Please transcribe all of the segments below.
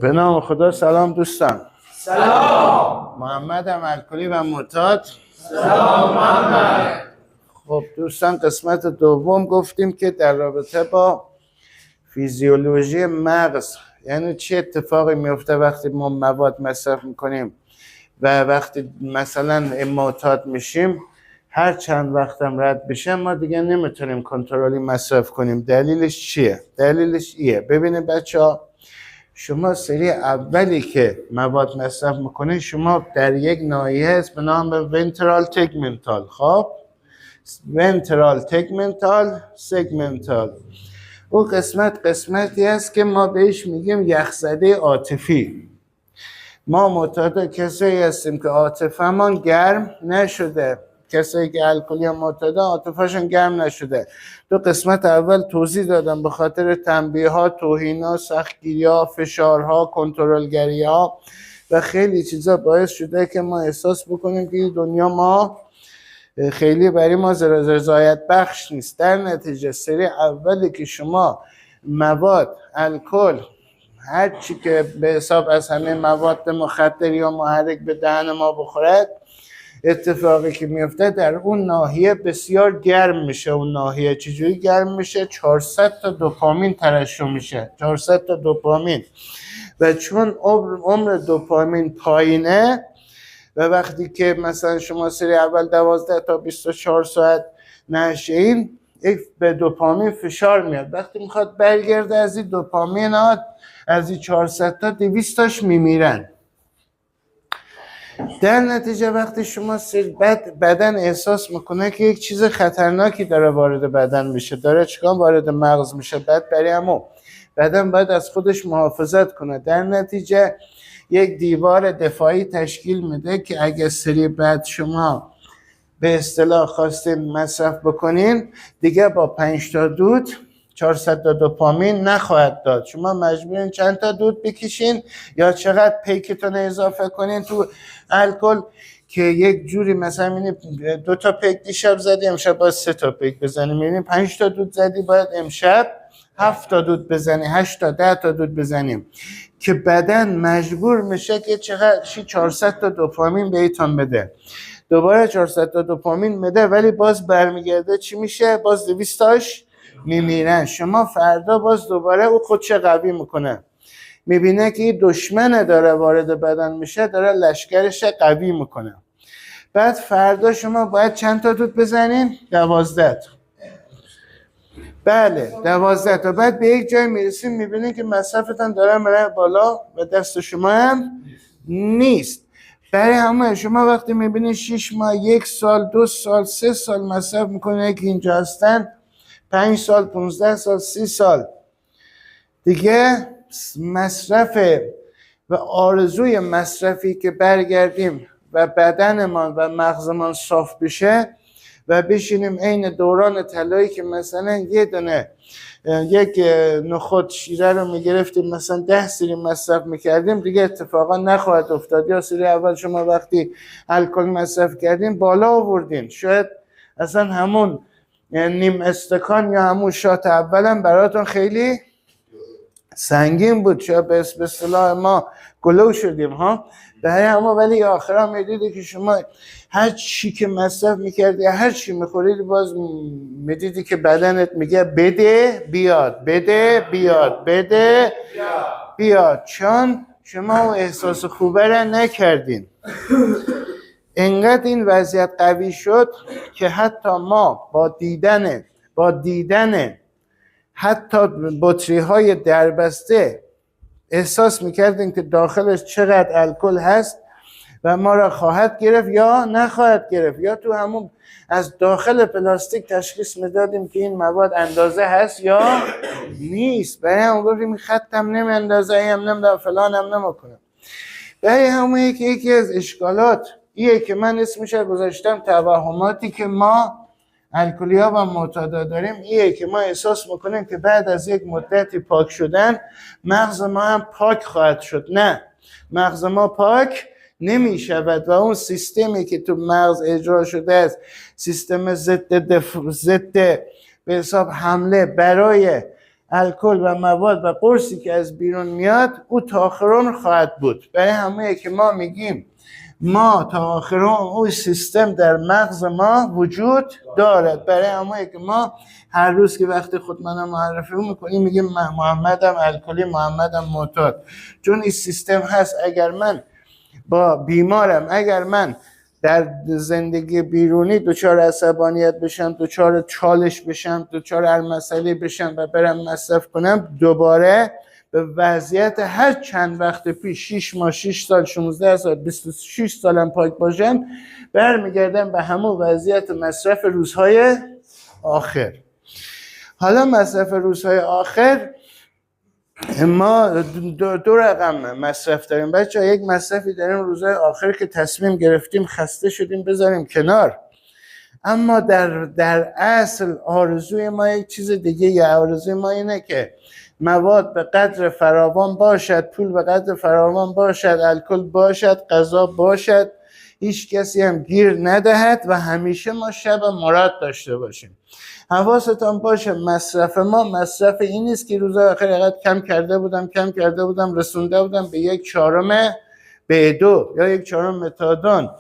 به نام خدا. سلام دوستان. سلام. محمدم الکلی و معتاد. سلام محمد. خب دوستان، قسمت دوم گفتیم که در رابطه با فیزیولوژی مغز، یعنی چه اتفاقی میفته وقتی ما مواد مصرف میکنیم و وقتی مثلا معتاد میشیم، هر چند وقتم رد بشه ما دیگه نمیتونیم کنترلی مصرف کنیم. دلیلش چیه؟ دلیلش ایه. ببینید بچه‌ها، شما سری اولی که مواد مصرف میکنید شما در یک ناحیه هست به نام ونترال تگمنتال. خب ونترال تگمنتال سگمنتال، اون قسمتی است که ما بهش میگیم یخزده عاطفی. ما معتاد کسایی هستیم که عاطفه‌مان گرم نشده، کسایی که الکلی یا معتاد عاطفه‌شون گرم نشده. تو قسمت اول توضیح دادم به خاطر تنبیه‌ها، توهین‌ها، سختگیری‌ها، فشارها، کنترلگری‌ها و خیلی چیزا باعث شده که ما احساس بکنیم که دنیا ما خیلی برای ما رضایت بخش نیست. در نتیجه سری اولی که شما مواد، الکل، هر چی که به حساب از همه مواد مخدر یا محرک به دهن ما بخورد، اتفاقی که میفته در اون ناحیه بسیار گرم میشه. اون ناحیه چجوری گرم میشه؟ 400 تا دوپامین ترشح میشه. 400 تا دوپامین. و چون عمر دوپامین پایینه و وقتی که مثلا شما سری اول 12 تا 24 ساعت نشین، به دوپامین فشار میاد. وقتی میخواد برگرده از این دوپامینات، از این 400 تا 200 تاش میمیرن. در نتیجه وقتی شما بدن احساس میکنه که یک چیز خطرناکی داره وارد بدن میشه، داره چیکار وارد مغز میشه، بعد برای همون بدن باید از خودش محافظت کنه. در نتیجه یک دیوار دفاعی تشکیل میده که اگه سری بعد شما به اصطلاح خواستین مصرف بکنین، دیگه با 5 تا دود 400 تا دوپامین نخواهد داد. شما مجبورین چند تا دود بکشین یا چقدر پیکتون اضافه کنین تو الکل که یک جوری مثلا می‌بینی 2 تا پیک دیشب زدی، امشب باید 3 تا پیک بزنی. می‌بینی 5 تا دود زدی، باید امشب 7 تا دود بزنی، 8 تا 10 تا دود بزنیم که بدن مجبور میشه که چقدر 400 تا دوپامین بهتون بده. دوباره 400 تا دوپامین میده، ولی باز برمیگرده چی میشه؟ باز 200 تاش میمیرن. شما فردا باز دوباره او خودش قوی میکنه، میبینه که دشمن داره وارد بدن میشه، داره لشکرش قوی میکنه. بعد فردا شما باید چند تا دود بزنین؟ 12 تا. بله 12 تا. بعد به یک جای میرسین میبینین که مصرفتون داره میره بالا و دست شما هم نیست. برای همه شما وقتی میبینین 6 ماه، 1 سال، 2 سال، 3 سال مصرف میکنین که اینجا هستن، 5 سال، 15 سال، 30 سال دیگه مصرف و آرزوی مصرفی که برگردیم و بدنمان و مغزمان صاف بشه و بشینیم عین دوران طلایی که مثلا یه دونه یک نخود شیره رو میگرفتیم مثلا 10 سری مصرف میکردیم، دیگه اتفاقا نخواهد افتاد. یا سری اول شما وقتی الکل مصرف کردین بالا آوردین، شاید اصلا همون نیم استکان یا همون شات اولم براتون خیلی سنگین بود، شاید به اصطلاح ما گلو شدیم ها برای همون. ولی آخرا میدیدی که شما هر چی که مصرف میکردی، هر چی میخورید، باز میدیدی که بدنت میگه بده بیاد، بده بیاد، بده بیاد، چون شما احساس خوبه را نکردین. انقدر این وضعیت قوی شد که حتی ما با دیدن حتی بطری های دربسته احساس میکردیم که داخلش چقدر الکل هست و ما را خواهد گرفت یا نخواهد گرفت، یا تو همون از داخل پلاستیک تشخیص میدادیم که این مواد اندازه هست یا نیست. برای همون گفتیم خطم نمی اندازه، هم نمیدونم فلان هم نمیکنم. برای همون یکی از اشکالات ایه که من اسمش رو گذاشتم توهماتی که ما الکلیا و معتادا داریم. ایه که ما احساس میکنیم که بعد از یک مدتی پاک شدن مغز ما هم پاک خواهد شد. نه، مغز ما پاک نمی شود و اون سیستمی که تو مغز اجرا شده است، سیستم ضد به حساب حمله برای الکل و مواد و قرصی که از بیرون میاد او تاخرون خواهد بود. برای همه که ما میگیم ما تاخرون او سیستم در مغز ما وجود دارد. برای همه که ما هر روز که وقتی خود منم معرفی میکنیم میگیم محمدم الکلی، محمدم معتاد، چون این سیستم هست. اگر من با بیمارم، اگر من در زندگی بیرونی دچار عصبانیت بشم، دچار چالش بشم، دچار هر مسئله بشم و برم مصرف کنم، دوباره به وضعیت هر چند وقت پیش 6 ماه، 6 سال، 16 سال، 26 سالم پاک باشم، برمیگردم به همون وضعیت مصرف روزهای آخر. حالا مصرف روزهای آخر ما دو رقم مصرف داریم بچه ها. یک مصرفی داریم روزهای آخر که تصمیم گرفتیم خسته شدیم بذاریم کنار، اما در اصل آرزوی ما یک چیز دیگه. یا آرزوی ما اینه که مواد به قدر فراوان باشد، پول به قدر فراوان باشد، الکل باشد، غذا باشد، هیچ کسی هم گیر ندهد و همیشه ما شب مراد داشته باشیم. حواستان باشه مصرف ما مصرف این نیست که روز آخر اینقدر کم کرده بودم رسونده بودم به 1/4 B2 یا 1/4 متادون،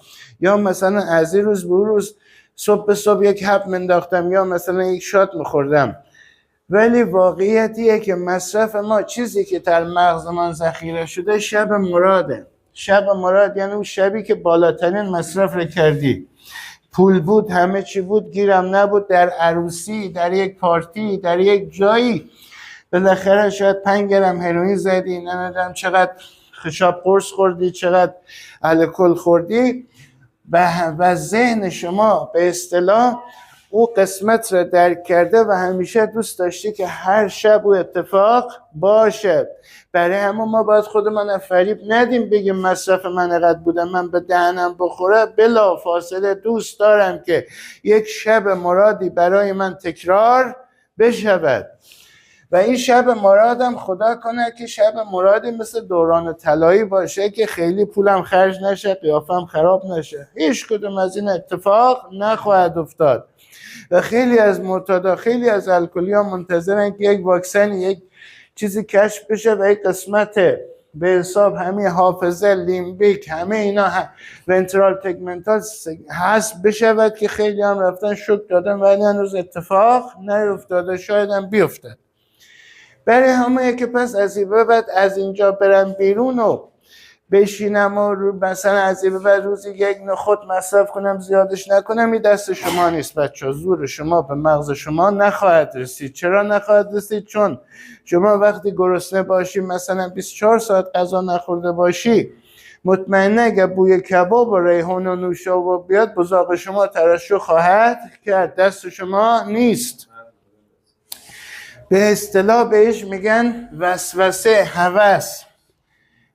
یا مثلا از این روز به اون روز صبح به صبح یک حب منداختم یا مثلا یک شات میخوردم. ولی واقعیتیه که مصرف ما چیزی که در مغز من ذخیره شده شب مراده. شب مراد یعنی اون شبی که بالاترین مصرف رو کردی، پول بود، همه چی بود، گیرم نبود، در عروسی، در یک پارتی، در یک جایی بالاخره شاید 5 گرم هروئین زدی، نمیدونم چقدر خشاب قرص خوردی، چقدر الکل خوردی و ذهن شما به اصطلاح او قسمت را درک کرده و همیشه دوست داشته که هر شب او اتفاق باشه. برای همون ما باید خودمان فریب ندیم بگیم مصرف من اینقدر بوده من به دهنم بخوره. بلا فاصله دوست دارم که یک شب مرادی برای من تکرار بشود و این شب مرادم خدا کنه که شب مرادی مثل دوران طلایی باشه که خیلی پولم خرج نشه، قیافم خراب نشه، هیچ کدوم از این اتفاق نخواهد افتاد. و خیلی از معتادا، خیلی از الکلی‌ها منتظرن که یک واکسن، یک چیزی کشف بشه و یک قسمت به حساب همه حافظه، لیمبیک، همه اینا ونترال تگمنتال حذف بشود که خیلی هم رفتن شک دادن ولی هنوز اتفاق نیفتاده، شاید هم بیفتد. برای همه که پس از این به بعد از اینجا برم بیرون و بشینم و مثلا از این به بعد روزی 1 نخود مصرف کنم زیادش نکنم، این دست شما نیست بچه. زور شما به مغز شما نخواهد رسید. چرا نخواهد رسید؟ چون شما وقتی گرسنه باشی مثلا 24 ساعت غذا نخورده باشی، مطمئنه اگه بوی کباب و ریحان و نوشابه بیاد بزاق شما ترشح خواهد کرد، دست شما نیست. به اصطلاح بهش میگن وسوسه، هوس.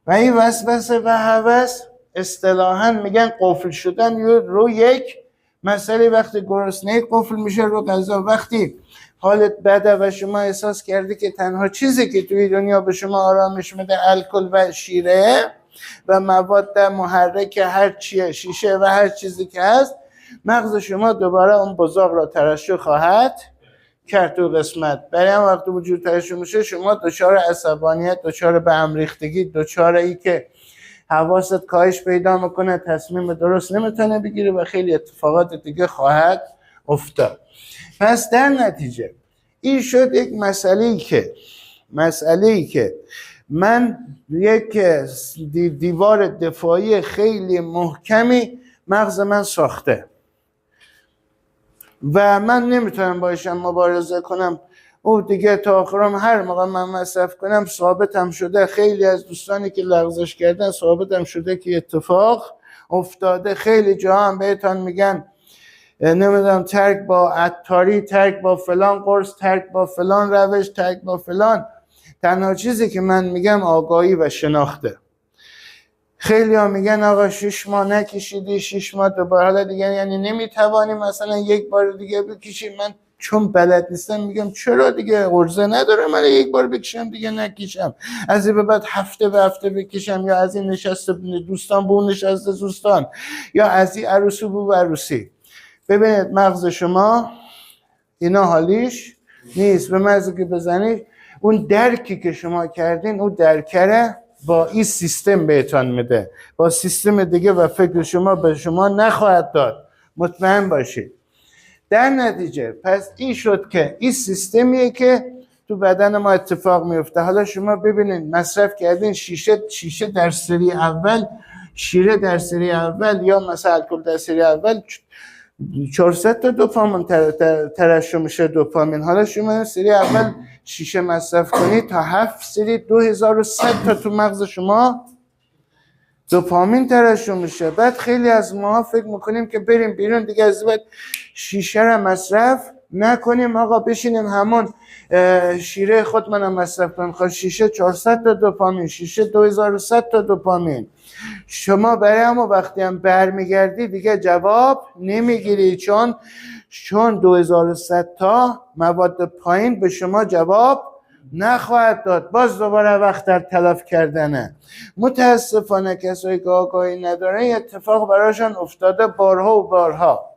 و این وسوسه و هوس اصطلاحاً میگن قفل شدن رو یک مسئله. وقتی گرسنه قفل میشه رو غذا. وقتی حالت بده و شما احساس کردی که تنها چیزی که توی دنیا به شما آرامش میده الکل و شیره و مواد محرک هر چیه، شیشه و هر چیزی که هست، مغز شما دوباره اون بزاق را ترشح خواهد کرد تو قسمت. برای هم وقتی وجود ترشح میشه شما دچار عصبانیت، دچار به هم ریختگی، دچار ای که حواست کاهش پیدا میکنه، تصمیم درست نمیتونه بگیره و خیلی اتفاقات دیگه خواهد افتاد. پس در نتیجه این شد یک مسئله‌ای که من یک دیوار دفاعی خیلی محکمی مغز من ساخته و من نمیتونم باشم مبارزه کنم. او دیگه تا آخرم هر موقع من مصرف کنم ثابتم شده، خیلی از دوستانی که لغزش کردن ثابتم شده که اتفاق افتاده. خیلی جا هم بهتون میگن نمیدونم ترک با عطاری، ترک با فلان قرص، ترک با فلان روش، ترک با فلان. تنها چیزی که من میگم آگاهی و شناخته. خیلی ها میگن آقا 6 ماه نکشیدی، 6 ماه دوباره، حالا دیگه یعنی نمیتوانی مثلا 1 بار دیگه بکشی. من چون بلد نیستم میگم چرا دیگه، عرضه نداره من 1 بار بکشم دیگه نکشم، از این به بعد هفته به هفته بکشم، یا از این نشست دوستان به اون نشست دوستان، یا از این عروسی به عروسی. ببینید مغز شما اینا حالیش نیست. به مغزی که بزنید اون درکی که شما کردین اون درکره با این سیستم بهتان میده، با سیستم دیگه و فکر شما به شما نخواهد داد، مطمئن باشید. در نتیجه پس این شد که این سیستمیه که تو بدن ما اتفاق میفته. حالا شما ببینید مصرف کردین شیشه در سری اول، شیره در سری اول یا مثلا الکل در سری اول 400 تا دوپامین ترشح میشه دوپامین. حالا شما سری اول شیشه مصرف کنید تا 7 سری 2100 تا تو مغز شما دوپامین ترشح میشه. بعد خیلی از ما فکر میکنیم که بریم بیرون دیگه از بعد شیشه رو مصرف نکنیم، آقا بشینیم همون شیره خودمون مصرف کنیم. خب شیشه 400 تا دوپامین، شیشه 2100 تا دوپامین. شما برای همون وقتی هم برمیگردی دیگه جواب نمیگیری، چون 2100 تا مواد پایین به شما جواب نخواهد داد. باز دوباره وقت در تلف کردنه. متاسفانه کسایی که آگاهی ندارن اتفاق براشون افتاده بارها و بارها.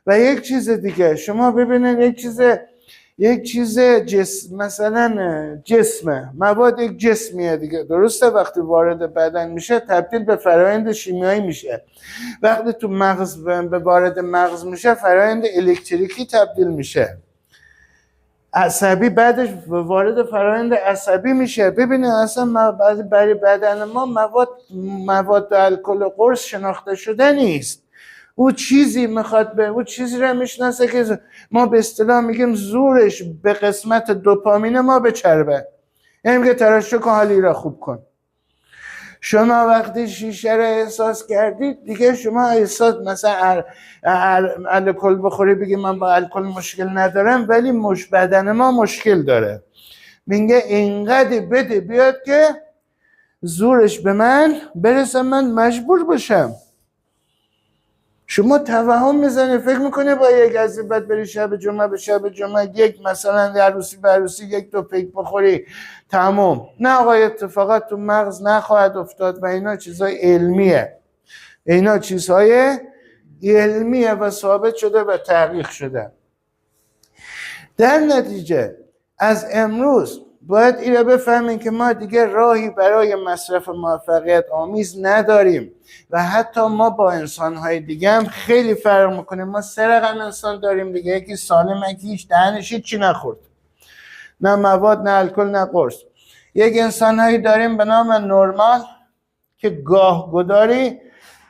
و یک چیز دیگه شما ببینید، یک چیز جسم، مثلا جسمه، مواد یک جسمیه دیگه، درسته؟ وقتی وارد بدن میشه تبدیل به فرآیند شیمیایی میشه. وقتی تو مغز به وارد مغز میشه فرآیند الکتریکی تبدیل میشه. عصبی بعدش وارد فرآیند عصبی میشه. ببینید اصلا برای بدن ما مواد الکل قرص شناخته شده نیست. او چیزی میخواد به او چیزی رو میشناسه که ما به اصطلاح میگیم زورش به قسمت دوپامین ما بچربه، یعنی میگه ترشح کن حالی را خوب کن. شما وقتی شیشه رو احساس کردید دیگه شما احساس مثلا الکل بخوری بگی من با الکل مشکل ندارم، ولی بدن ما مشکل داره. میگه اینقدر بده بیاد که زورش به من برسه من مجبور بشم. شما توهم میزنه، فکر میکنه با یک عزیبت بری شب جمعه به شب جمعه یک مثلا عروسی به عروسی یک دو پیک بخوری تمام. نه آقای، اتفاقات تو مغز نخواهد افتاد و اینا چیزهای علمیه. اینا چیزهای علمیه و ثابت شده و تحقیق شده. در نتیجه از امروز باید این رو بفهمیم که ما دیگه راهی برای مصرف موفقیت آمیز نداریم و حتی ما با انسان‌های دیگه هم خیلی فرق میکنیم. ما سه رقم انسان داریم دیگه، یکی سالم، یکی هیچ دهنش چی نخورد، نه مواد نه الکل نه قرص. یک انسان‌هایی داریم به نام نرمال که گاه گداری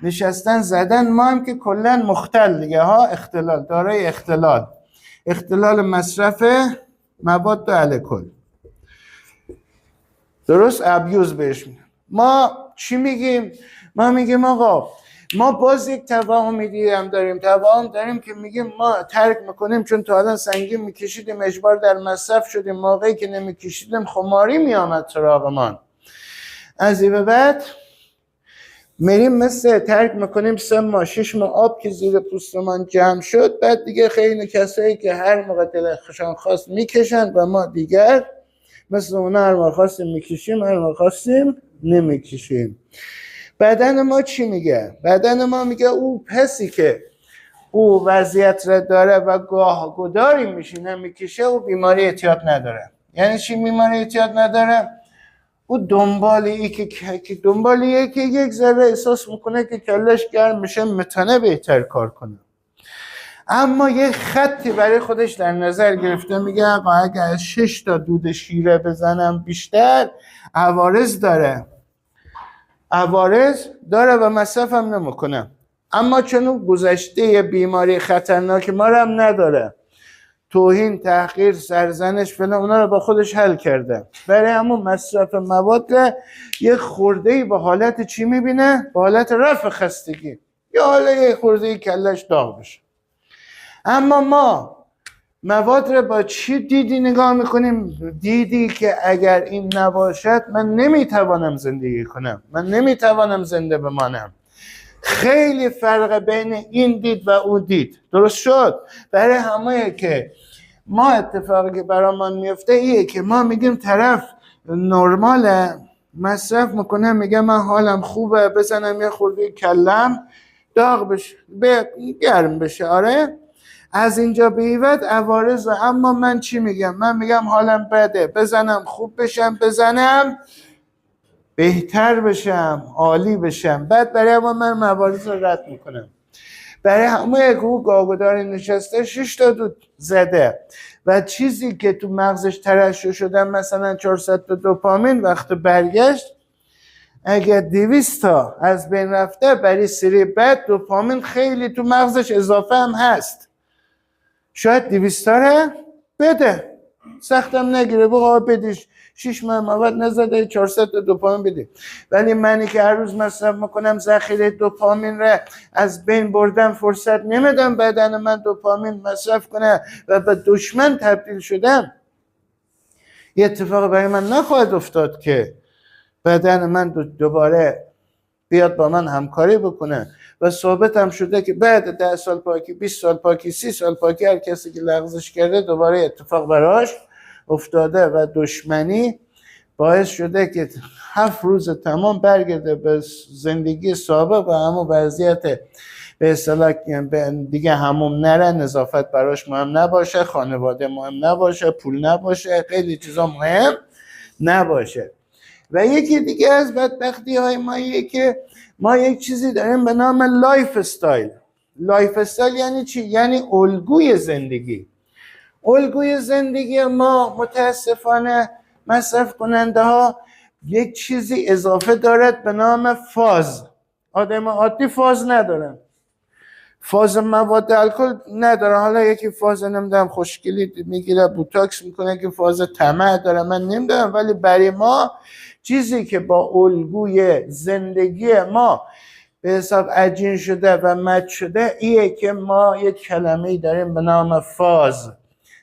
نشستن زدن، ما هم که کلا مختل دیگه ها، اختلال، دارای اختلال مصرف مواد و الکل، درست؟ ابیوز بهش میگن. ما چی میگیم؟ ما میگیم آقا ما باز یک توهم دیگه هم داریم. توهم داریم که میگیم ما ترک میکنیم چون تا الان سنگین میکشیدیم، اجبار در مصرف شدیم، موقعی که نمیکشیدیم خماری میامد سراغمان. از این به بعد میریم مثل ترک میکنیم 3 ماه 6 ماه آب که زیر پوستمان جمع شد، بعد دیگه خیلی کسایی که هر موقع دلشان خواست میکشن و ما دیگر مثل اونا هر موقع خواستیم میکشیم، هر موقع خواستیم نمیکشیم. بدن ما چی میگه؟ بدن ما میگه او پسی که او وضعیت را داره و گاه گداری میشینه میکشه، او بیماری اعتیاد نداره. یعنی چی بیماری اعتیاد نداره؟ او دنبالیه که یک ذره احساس میکنه که کلش گرم میشه میتونه بهتر کار کنه، اما یه خطی برای خودش در نظر گرفته، میگه آقا اگر 6 تا دود شیره بزنم بیشتر عوارض داره و مصرفم نمیکنم. اما چون اون گذشته بیماری خطرناک ما رو هم نداره، توهین، تحقیر، سرزنش فلان اونا رو با خودش حل کرده، برای همون مصرف مواد یه خورده‌ای به حالت چی میبینه؟ به حالت رفع خستگی، یا حالا یه خورده‌ای کلش داغ بشه. اما ما مواد رو با چی دیدی نگاه میکنیم؟ دیدی که اگر این نباشد من نمیتوانم زندگی کنم، من نمیتوانم زنده بمانم. خیلی فرق بین این دید و اون دید، درست شد؟ برای همه که ما اتفاقی که برامون میفته ایه که ما میگیم طرف نرماله، مصرف میکنه، میگه من حالم خوبه، بزنم یه خورده کلم داغ بشه، گرم بشه. آره، از اینجا به بعد عوارض. اما من چی میگم؟ من میگم حالم بده، بزنم خوب بشم، بزنم بهتر بشم، عالی بشم. بعد برای اما من موارد رو رد میکنم. برای همه یک گاگوداری نشسته 6 تا دود زده و چیزی که تو مغزش ترشح شده مثلا 400 تا دوپامین، وقت برگشت اگر 200 تا از بین رفته، برای سری بعد دوپامین خیلی تو مغزش اضافه هم هست، شاید 200 تا رو بده، سختم نگیره، بگو بدیش 6 ماه مواد نزده 400 تا دوپامین بده. ولی منی که هر روز مصرف میکنم ذخیره دوپامین رو از بین بردم، فرصت نمیدم بدن من دوپامین مصرف کنه و به دشمن تبدیل شدم، یه اتفاق برای من نخواهد افتاد که بدن من دوباره بیاد با من همکاری بکنه. و ثابت هم شده که بعد 10 سال پاکی، 20 سال پاکی، 30 سال پاکی، هر کسی که لغزش کرده دوباره اتفاق براش افتاده و دشمنی باعث شده که 7 روز تمام برگرده به زندگی سابق و همون وضعیت به اصطلاح دیگه همون نره، نظافت براش مهم نباشه، خانواده مهم نباشه، پول نباشه، خیلی چیزا مهم نباشه. و یکی دیگه از بدبختی های ما که ما یک چیزی داریم به نام لایف استایل. لایف استایل یعنی چی؟ یعنی الگوی زندگی. الگوی زندگی ما متاسفانه مصرف کننده ها یک چیزی اضافه دارد به نام فاز. آدم عادی فاز ندارن، فاز مواد الکل نداره. حالا یکی فاز نمیدونم خوشگلی میگیره بوتاکس میکنه که فاز طمع داره، من نمیدونم. ولی برای ما چیزی که با الگوی زندگی ما به حساب عجین شده و مد شده ایه که ما یک کلمه‌ای داریم به نام فاز.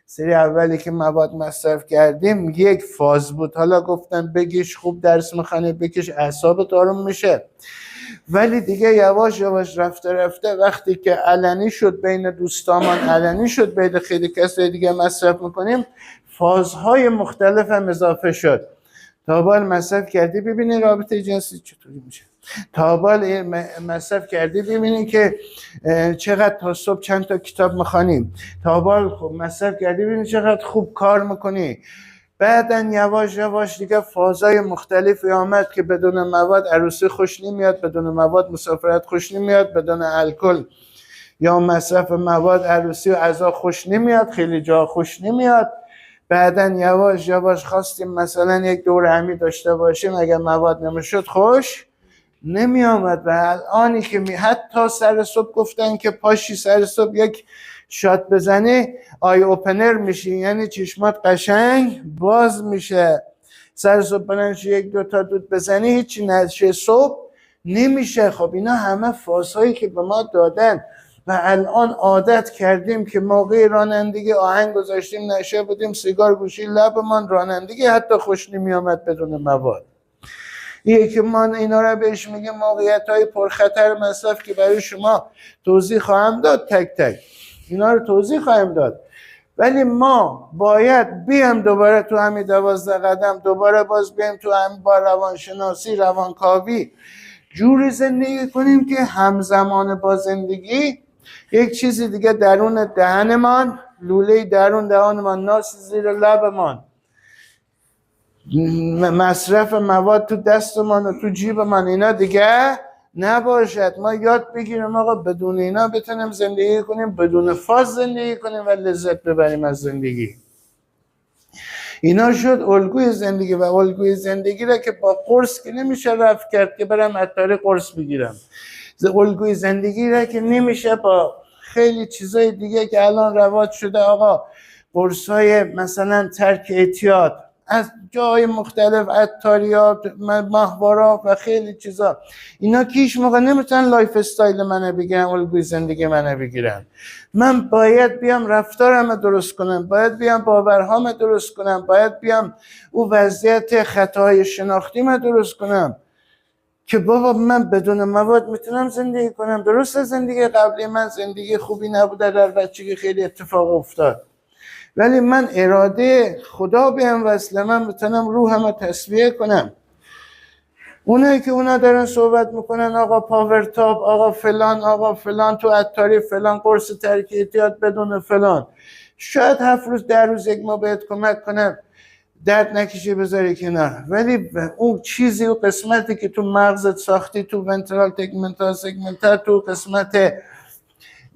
سری اولی که مواد مصرف کردیم یک فاز بود، حالا گفتن بگیش خوب درس میخوانی، بکش اعصابت آروم میشه. ولی دیگه یواش یواش رفته وقتی که علنی شد بین دوستامان، علنی شد بین خیلی کسای دیگه مصرف میکنیم، فازهای مختلف هم اضافه شد. تا بال مصرف کردی ببینی رابطه جنسی چطوری میشه، تا بال مصرف کردی ببینی که چقدر تا صبح چند تا کتاب میخوانیم، تا بال خب مصرف کردی ببینی چقدر خوب کار میکنی. بعدن یواش یواش دیگه فازهای مختلفی آمد که بدون مواد عروسی خوش نمیاد، بدون مواد مسافرت خوش نمیاد، بدون الکل یا مصرف مواد عروسی و عزا خوش نمیاد، خیلی جا خوش نمیاد. بعدن یواش یواش خواستیم مثلا یک دور همی داشته باشیم، اگر مواد نمیشد خوش نمی آمد. و الانی که حتی سر صبح گفتن که پاشی سر صبح یک شات بزنی آی اوپنر میشی، یعنی چشمات قشنگ باز میشه. سر صبح بلنشی یک دو تا دود بزنی هیچی نشه صبح نمیشه. خب اینا همه فازهایی که به ما دادن و الان عادت کردیم که موقع رانندگی آهنگ گذاشتیم نشه بودیم، سیگار گوشی لبمان، رانندگی حتی خوش نمی آمد بدون مواد. یکی که ما اینا رو بهش میگیم موقعیت‌های پرخطر مصرف که برای شما توضیح خواهم داد، تک تک اینا رو توضیح خواهم داد. ولی ما باید بیام دوباره تو همین 12 قدم دوباره باز بیام تو همین با روانشناسی، روانکاوی جوری زندگی کنیم که همزمان با زندگی یک چیزی دیگه درون دهنمان، لوله درون دهانمان، ناس زیر لبمان، مصرف مواد تو دستمان و تو جیبمان، اینا دیگه نباشد. ما یاد بگیریم آقا بدون اینا بتونیم زندگی کنیم، بدون فاز زندگی کنیم و لذت ببریم از زندگی. اینا شد الگوی زندگی. و الگوی زندگی را که با قرص که نمیشه رفع کرد که برم عطاری قرص بگیرم. الگوی زندگی را که نمیشه با خیلی چیزای دیگه که الان رواج شده، آقا قرصای مثلا ترک اعتیاد از جای مختلف، عطاریات، ماهوارا و خیلی چیزا، اینا که هیچ موقع نمیتونن لایف استایل منو بگیرن، الگوی زندگی منو بگیرن. من باید بیام رفتارمو درست کنم، باید بیام باورهامو درست کنم، باید بیام او وضعیت خطاهای شناختیمو درست کنم که بابا من بدون مواد میتونم زندگی کنم. درسته زندگی قبلی من زندگی خوبی نبوده، در بچگی خیلی اتفاق افتاد، ولی من اراده خدا بهم وصله، من میتونم روحم رو تصفیه کنم. اونایی که اونا دارن صحبت میکنن آقا پاورتاپ، آقا فلان، آقا فلان، تو عطاری فلان، قرص ترک اعتیاد بدون فلان، شاید 7 روز 10 روز یک ما بهت کمک کنم درد نکشی بذاری کنار، ولی اون چیزی و قسمتی که تو مغزت ساختی، تو ونترال تگمنتال سگمنتال، تو قسمت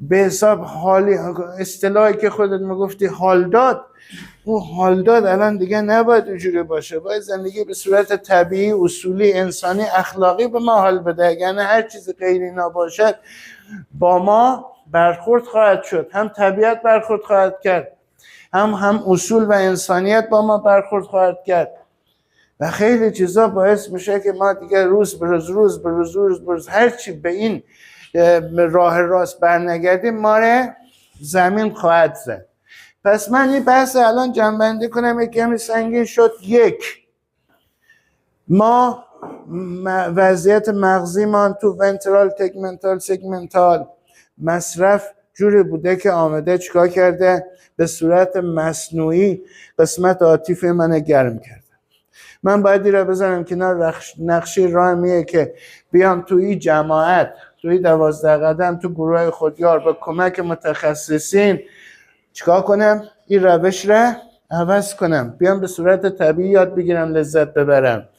به حساب حالی، اصطلاحی که خودت میگفتی حال داد، اون حال داد الان دیگه نباید اونجوری باشه، باید زندگی به صورت طبیعی، اصولی، انسانی، اخلاقی به ما حال بده. یعنی هر چیز غیر اینا باشد با ما برخورد خواهد شد، هم طبیعت برخورد خواهد کرد، هم اصول و انسانیت با ما برخورد خواهد کرد و خیلی چیزا باعث میشه که ما دیگه روز به روز هر چی به این راه راست برنگردیم ما رو زمین خواهد زد. پس من این بحث الان جمع‌بندی کنم، یک کمی سنگین شد. یک، ما وضعیت مغزیمان تو ونترال تگمنتال سگمنتال مصرف جوری بوده که آمده چیکار کرده؟ به صورت مصنوعی قسمت عاطفی من گرم کرده. من باید این را بذارم کنار. نقشه راه میه که بیام توی جماعت، توی 12 قدم، تو گروه خودیار با کمک متخصصین چیکار کنم؟ این روش را عوض کنم، بیام به صورت طبیعی یاد بگیرم، لذت ببرم.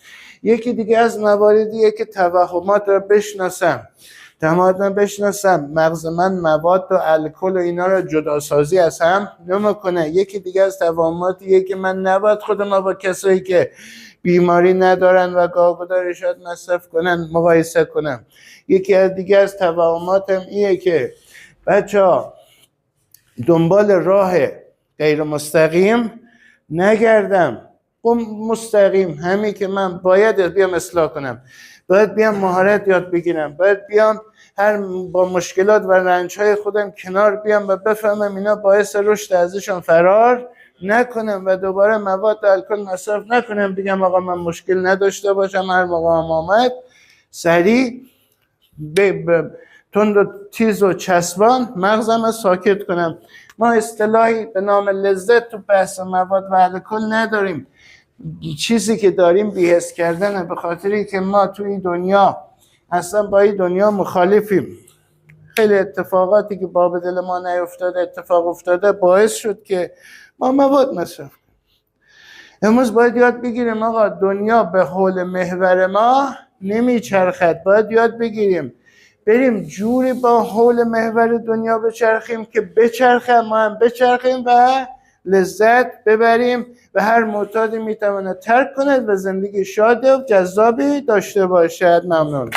یکی دیگه از مواردیه که توهمات را بشناسم، مغز من مواد و الکل و اینا را جداسازی از هم نمیکنه. یکی دیگه از توهماتیه که من نباید خودم با کسایی که بیماری ندارن و گاه‌گدار شاید مصرف کنن مقایسه کنم. یکی از دیگه از توهماتم اینه که بچه‌ها دنبال راه غیر مستقیم نگردم، مستقیم همین که من باید بیام اصلاح کنم، باید بیام مهارت یاد بگیرم، باید بیام با مشکلات و رنج‌های خودم کنار بیام و بفهمم اینا باعث رشد ازشون فرار نکنم و دوباره مواد و الکل مصرف نکنم. بگم آقا من مشکل نداشته باشم، هر موقع هم آمد سریع تند و تیز و چسبان مغزم رو ساکت کنم. ما اصطلاحی به نام لذت تو بحث مواد و الکل نداریم. چیزی که داریم بی‌حس کردنه، به خاطری که ما توی این دنیا اصلا با این دنیا مخالفیم. خیلی اتفاقاتی که باب دل ما نیفتاده اتفاق افتاده باعث شد که ما مواد مصرف کنیم. امروز باید یاد بگیریم آقا دنیا به حول محور ما نمیچرخد، باید یاد بگیریم بریم جوری با حول محور دنیا بچرخیم که بچرخه، ما هم بچرخیم و لذت ببریم و هر معتادی میتواند ترک کند و زندگی شاد و جذابی داشته باشد. ممنون.